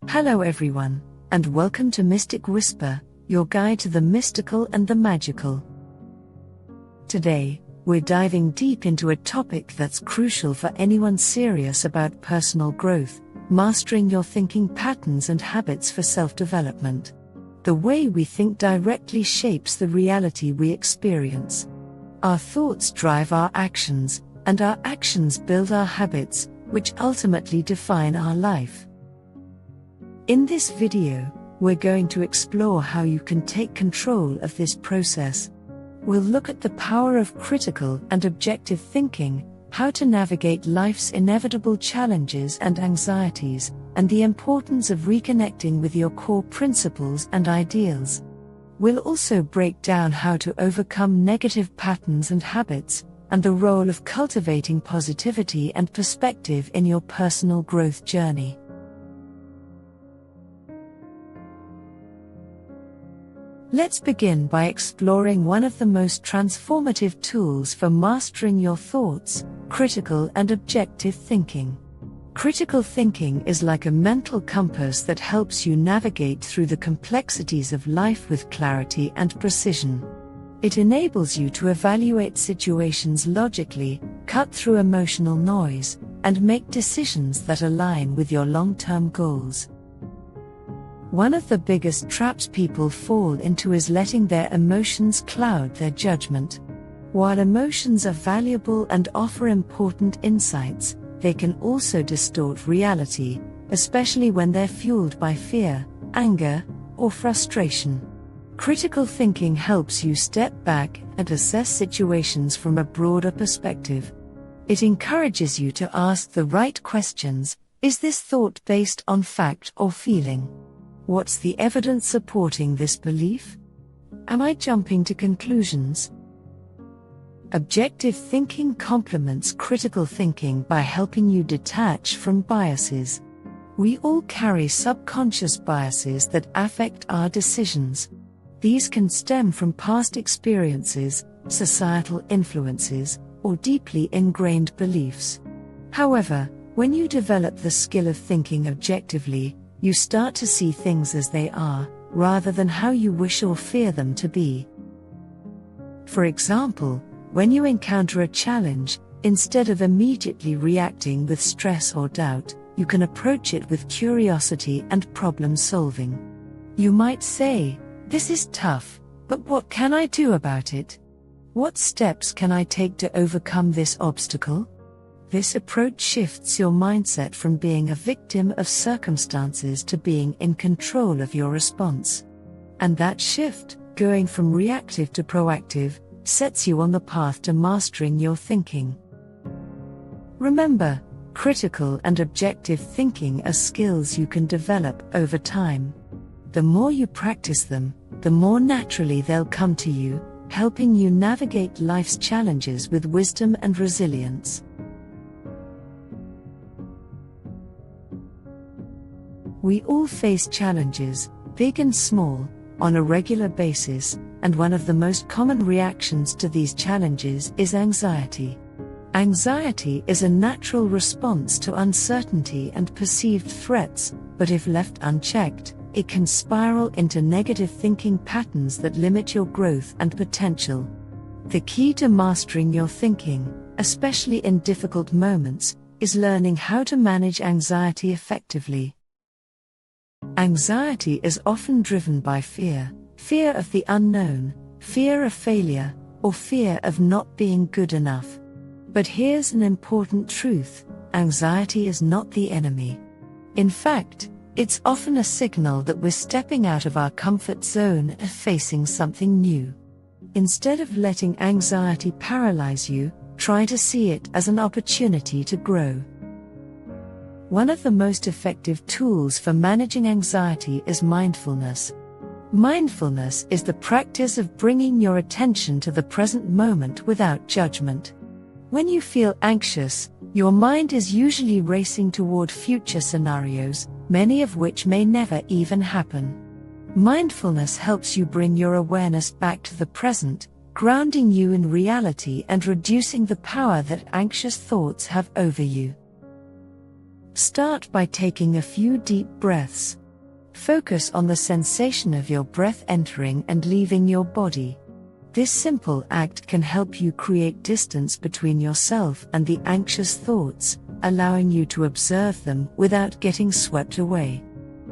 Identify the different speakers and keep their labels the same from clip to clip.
Speaker 1: Hello everyone, and welcome to Mystic Whisper, your guide to the mystical and the magical. Today, we're diving deep into a topic that's crucial for anyone serious about personal growth, mastering your thinking patterns and habits for self-development. The way we think directly shapes the reality we experience. Our thoughts drive our actions, and our actions build our habits, which ultimately define our life. In this video, we're going to explore how you can take control of this process. We'll look at the power of critical and objective thinking, how to navigate life's inevitable challenges and anxieties, and the importance of reconnecting with your core principles and ideals. We'll also break down how to overcome negative patterns and habits, and the role of cultivating positivity and perspective in your personal growth journey. Let's begin by exploring one of the most transformative tools for mastering your thoughts: critical and objective thinking. Critical thinking is like a mental compass that helps you navigate through the complexities of life with clarity and precision. It enables you to evaluate situations logically, cut through emotional noise, and make decisions that align with your long-term goals. One of the biggest traps people fall into is letting their emotions cloud their judgment. While emotions are valuable and offer important insights, they can also distort reality, especially when they're fueled by fear, anger, or frustration. Critical thinking helps you step back and assess situations from a broader perspective. It encourages you to ask the right questions. Is this thought based on fact or feeling? What's the evidence supporting this belief? Am I jumping to conclusions? Objective thinking complements critical thinking by helping you detach from biases. We all carry subconscious biases that affect our decisions. These can stem from past experiences, societal influences, or deeply ingrained beliefs. However, when you develop the skill of thinking objectively, you start to see things as they are, rather than how you wish or fear them to be. For example, when you encounter a challenge, instead of immediately reacting with stress or doubt, you can approach it with curiosity and problem solving. You might say, "This is tough, but what can I do about it? What steps can I take to overcome this obstacle?" This approach shifts your mindset from being a victim of circumstances to being in control of your response. And that shift, going from reactive to proactive, sets you on the path to mastering your thinking. Remember, critical and objective thinking are skills you can develop over time. The more you practice them, the more naturally they'll come to you, helping you navigate life's challenges with wisdom and resilience. We all face challenges, big and small, on a regular basis, and one of the most common reactions to these challenges is anxiety. Anxiety is a natural response to uncertainty and perceived threats, but if left unchecked, it can spiral into negative thinking patterns that limit your growth and potential. The key to mastering your thinking, especially in difficult moments, is learning how to manage anxiety effectively. Anxiety is often driven by fear of the unknown, fear of failure, or fear of not being good enough. But here's an important truth: anxiety is not the enemy. In fact, it's often a signal that we're stepping out of our comfort zone and facing something new. Instead of letting anxiety paralyze you, try to see it as an opportunity to grow. One of the most effective tools for managing anxiety is mindfulness. Mindfulness is the practice of bringing your attention to the present moment without judgment. When you feel anxious, your mind is usually racing toward future scenarios, many of which may never even happen. Mindfulness helps you bring your awareness back to the present, grounding you in reality and reducing the power that anxious thoughts have over you. Start by taking a few deep breaths. Focus on the sensation of your breath entering and leaving your body. This simple act can help you create distance between yourself and the anxious thoughts, allowing you to observe them without getting swept away.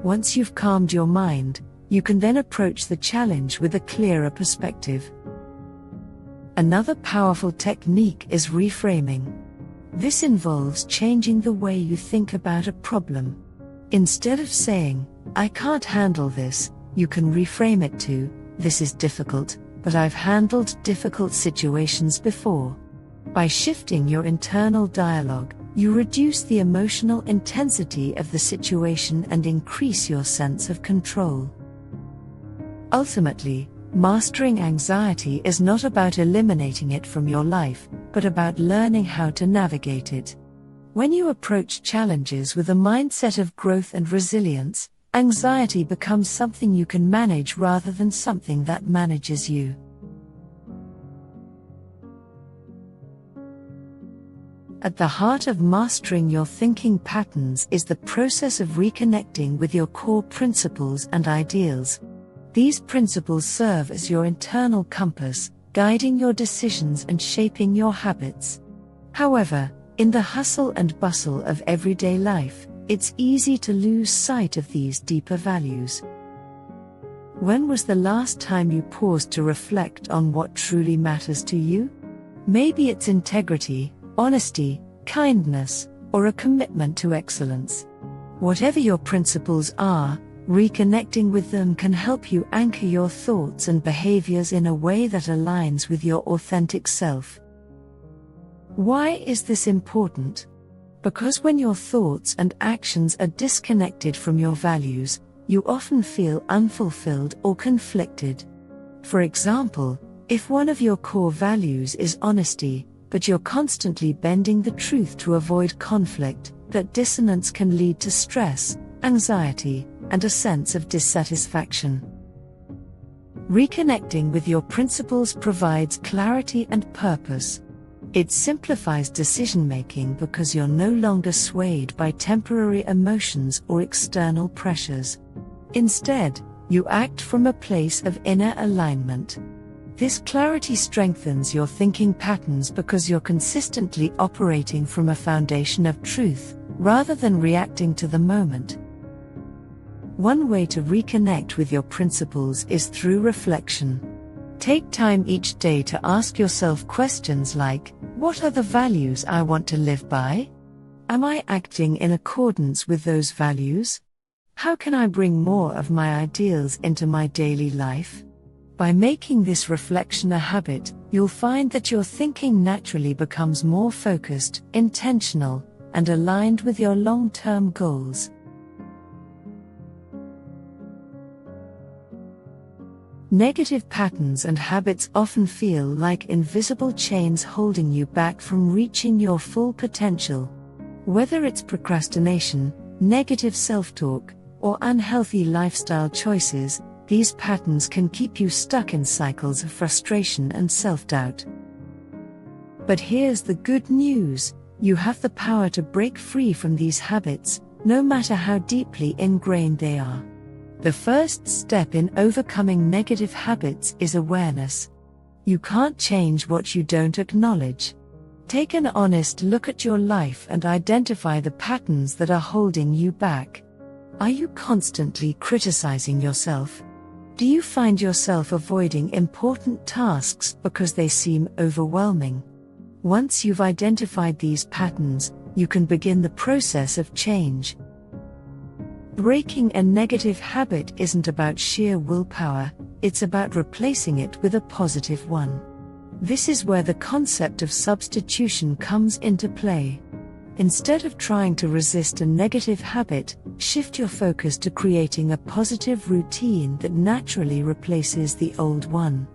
Speaker 1: Once you've calmed your mind, you can then approach the challenge with a clearer perspective. Another powerful technique is reframing. This involves changing the way you think about a problem. Instead of saying, "I can't handle this," you can reframe it to, "This is difficult, but I've handled difficult situations before." By shifting your internal dialogue, you reduce the emotional intensity of the situation and increase your sense of control. Ultimately, mastering anxiety is not about eliminating it from your life, but about learning how to navigate it. When you approach challenges with a mindset of growth and resilience, anxiety becomes something you can manage rather than something that manages you. At the heart of mastering your thinking patterns is the process of reconnecting with your core principles and ideals. These principles serve as your internal compass, guiding your decisions and shaping your habits. However, in the hustle and bustle of everyday life, it's easy to lose sight of these deeper values. When was the last time you paused to reflect on what truly matters to you? Maybe it's integrity, honesty, kindness, or a commitment to excellence. Whatever your principles are, reconnecting with them can help you anchor your thoughts and behaviors in a way that aligns with your authentic self. Why is this important? Because when your thoughts and actions are disconnected from your values, you often feel unfulfilled or conflicted. For example, if one of your core values is honesty, but you're constantly bending the truth to avoid conflict, that dissonance can lead to stress, anxiety, and a sense of dissatisfaction. Reconnecting with your principles provides clarity and purpose. It simplifies decision-making because you're no longer swayed by temporary emotions or external pressures. Instead, you act from a place of inner alignment. This clarity strengthens your thinking patterns because you're consistently operating from a foundation of truth, rather than reacting to the moment. One way to reconnect with your principles is through reflection. Take time each day to ask yourself questions like, what are the values I want to live by? Am I acting in accordance with those values? How can I bring more of my ideals into my daily life? By making this reflection a habit, you'll find that your thinking naturally becomes more focused, intentional, and aligned with your long-term goals. Negative patterns and habits often feel like invisible chains holding you back from reaching your full potential. Whether it's procrastination, negative self-talk, or unhealthy lifestyle choices, these patterns can keep you stuck in cycles of frustration and self-doubt. But here's the good news: you have the power to break free from these habits, no matter how deeply ingrained they are. The first step in overcoming negative habits is awareness. You can't change what you don't acknowledge. Take an honest look at your life and identify the patterns that are holding you back. Are you constantly criticizing yourself? Do you find yourself avoiding important tasks because they seem overwhelming? Once you've identified these patterns, you can begin the process of change. Breaking a negative habit isn't about sheer willpower, it's about replacing it with a positive one. This is where the concept of substitution comes into play. Instead of trying to resist a negative habit, shift your focus to creating a positive routine that naturally replaces the old one.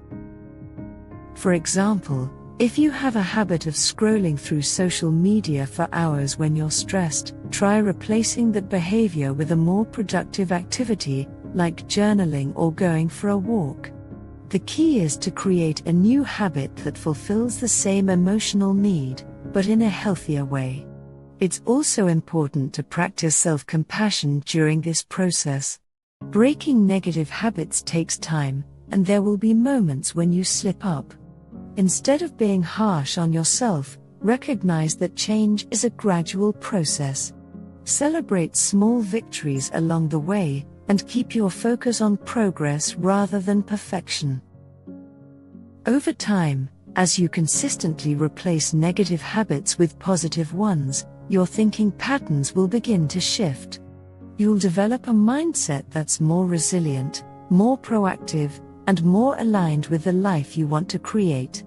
Speaker 1: For example, if you have a habit of scrolling through social media for hours when you're stressed, try replacing that behavior with a more productive activity, like journaling or going for a walk. The key is to create a new habit that fulfills the same emotional need, but in a healthier way. It's also important to practice self-compassion during this process. Breaking negative habits takes time, and there will be moments when you slip up. Instead of being harsh on yourself, recognize that change is a gradual process. Celebrate small victories along the way, and keep your focus on progress rather than perfection. Over time, as you consistently replace negative habits with positive ones, your thinking patterns will begin to shift. You'll develop a mindset that's more resilient, more proactive, and more aligned with the life you want to create.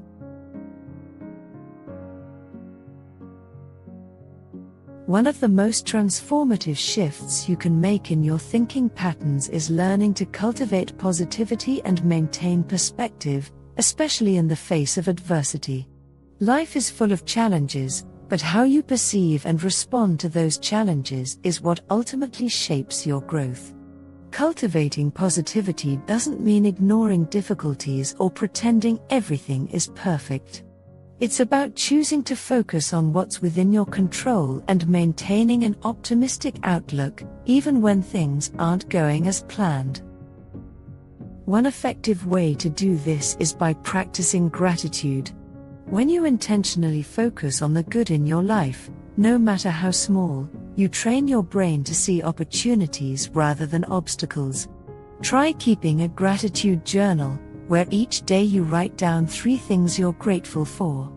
Speaker 1: One of the most transformative shifts you can make in your thinking patterns is learning to cultivate positivity and maintain perspective, especially in the face of adversity. Life is full of challenges, but how you perceive and respond to those challenges is what ultimately shapes your growth. Cultivating positivity doesn't mean ignoring difficulties or pretending everything is perfect. It's about choosing to focus on what's within your control and maintaining an optimistic outlook, even when things aren't going as planned. One effective way to do this is by practicing gratitude. When you intentionally focus on the good in your life, no matter how small, you train your brain to see opportunities rather than obstacles. Try keeping a gratitude journal, where each day you write down 3 things you're grateful for.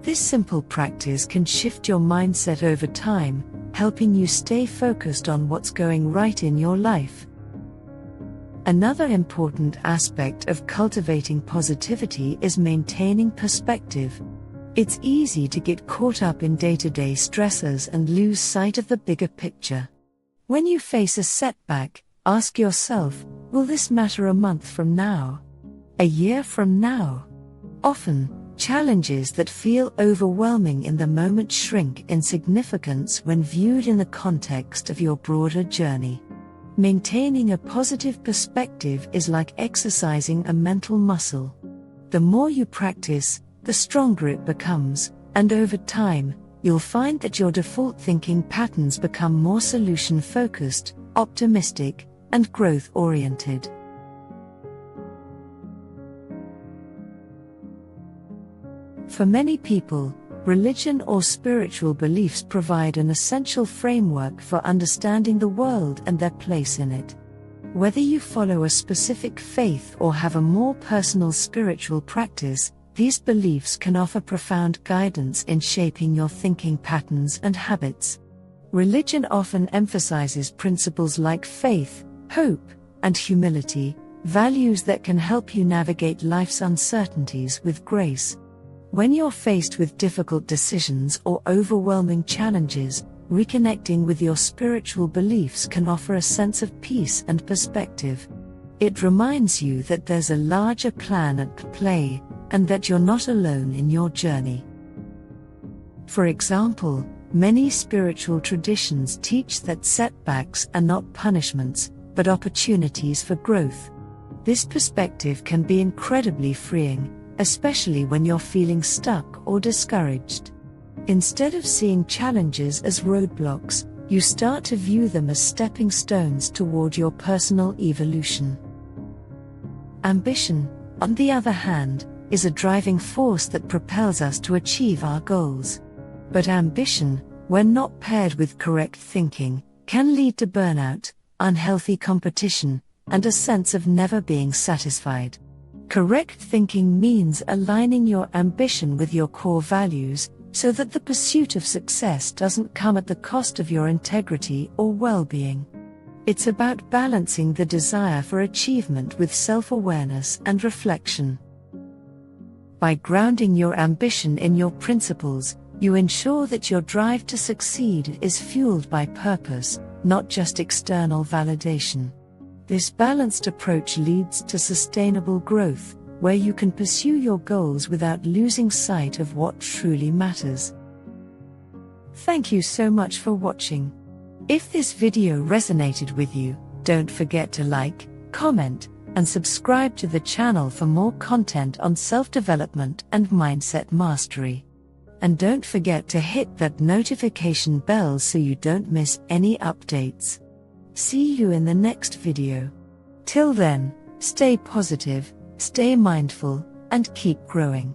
Speaker 1: This simple practice can shift your mindset over time, helping you stay focused on what's going right in your life. Another important aspect of cultivating positivity is maintaining perspective. It's easy to get caught up in day-to-day stressors and lose sight of the bigger picture. When you face a setback, ask yourself, will this matter a month from now? A year from now? Often, challenges that feel overwhelming in the moment shrink in significance when viewed in the context of your broader journey. Maintaining a positive perspective is like exercising a mental muscle. The more you practice, the stronger it becomes, and over time, you'll find that your default thinking patterns become more solution-focused, optimistic, and growth-oriented. For many people, religion or spiritual beliefs provide an essential framework for understanding the world and their place in it. Whether you follow a specific faith or have a more personal spiritual practice, these beliefs can offer profound guidance in shaping your thinking patterns and habits. Religion often emphasizes principles like faith, hope, and humility, values that can help you navigate life's uncertainties with grace. When you're faced with difficult decisions or overwhelming challenges, reconnecting with your spiritual beliefs can offer a sense of peace and perspective. It reminds you that there's a larger plan at play, and that you're not alone in your journey. For example, many spiritual traditions teach that setbacks are not punishments, but opportunities for growth. This perspective can be incredibly freeing, especially when you're feeling stuck or discouraged. Instead of seeing challenges as roadblocks, you start to view them as stepping stones toward your personal evolution. Ambition, on the other hand, is a driving force that propels us to achieve our goals. But ambition, when not paired with correct thinking, can lead to burnout, unhealthy competition, and a sense of never being satisfied. Correct thinking means aligning your ambition with your core values, so that the pursuit of success doesn't come at the cost of your integrity or well-being. It's about balancing the desire for achievement with self-awareness and reflection. By grounding your ambition in your principles, you ensure that your drive to succeed is fueled by purpose, not just external validation. This balanced approach leads to sustainable growth, where you can pursue your goals without losing sight of what truly matters. Thank you so much for watching. If this video resonated with you, don't forget to like, comment, and subscribe to the channel for more content on self-development and mindset mastery. And don't forget to hit that notification bell so you don't miss any updates. See you in the next video. Till then, stay positive, stay mindful, and keep growing.